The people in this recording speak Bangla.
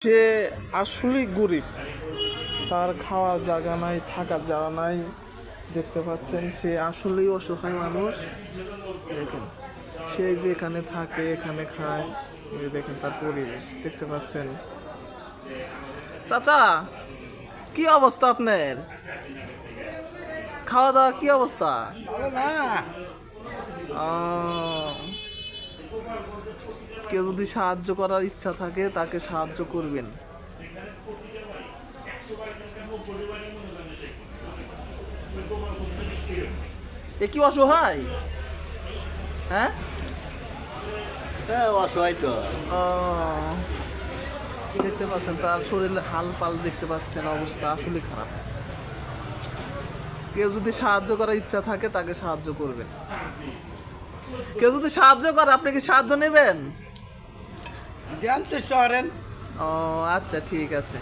সে আসলেই গরিব, তার খাওয়ার জায়গা নাই, থাকার জায়গা নাই। দেখতে পাচ্ছেন সে আসলেই অসহায় মানুষ। দেখেন সে যে এখানে থাকে, এখানে খায়, এই দেখেন তার পরিবেশ দেখতে পাচ্ছেন। চাচা, কি অবস্থা আপনার? খাওয়া দাওয়া কি অবস্থা? ভালো না। আহ, কেউ যদি সাহায্য করার ইচ্ছা থাকে তাকে সাহায্য করবেন। এ কি অসহায়? হ্যাঁ, হ্যাঁ, অসহায় তো। আহ, দেখতে পাচ্ছেন তার শরীরে হাল পাল, দেখতে পাচ্ছেন অবস্থা আসলে খারাপ। কেউ যদি সাহায্য করার ইচ্ছা থাকে তাকে সাহায্য করবেন। কেউ যদি সাহায্য করে আপনি কি সাহায্য নেবেন? জানতে করেন। ও আচ্ছা, ঠিক আছে।